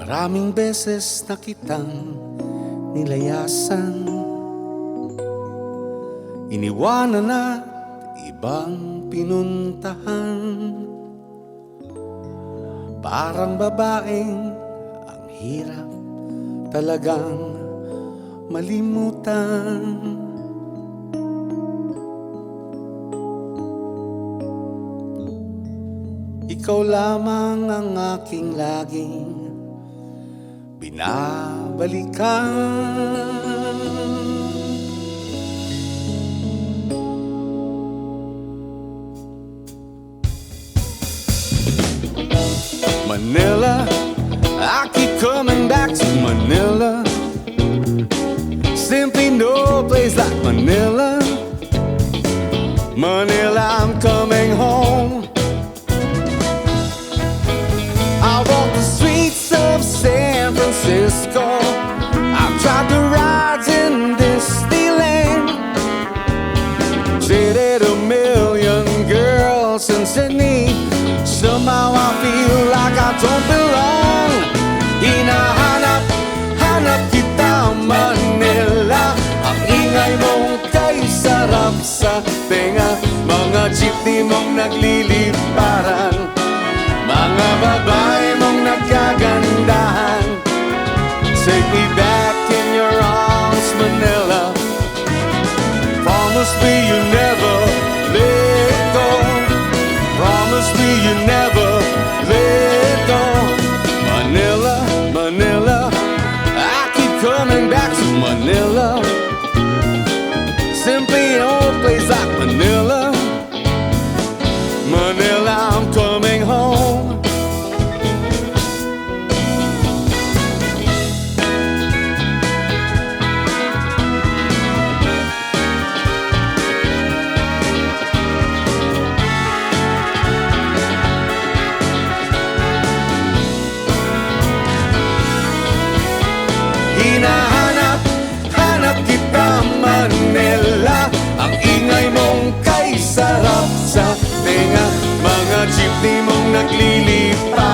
Maraming beses na kitang nilayasan, iniwanan at ibang pinuntahan. Parang babaeng ang hirap talagang malimutan. Ikaw lamang ang aking laging binabalikan. Manila, I keep coming back to Manila. Simply no place like Manila. Manila, I'm coming home. I walk the streets of San Francisco. I've tried the rides in Disneyland. Dated a million girls in Sydney. Somehow I feel like I don't belong. Hinahanap, hanap kita Manila. Ang ingay mong kay sarap sa tenga. Mga jeepney mong nagliliparan, mga babae mong nagkagandahan. Take me back in your arms, Manila. Promise me you never let go. Promise me you never let go. Manila, Manila, I keep coming back to Manila. Simply no place like Manila. Manila, I'm coming home. Hinahanap, hanap kita Manila. Ang ingay mong kay sarap sa tenga. Mga jeepney mong naglilipa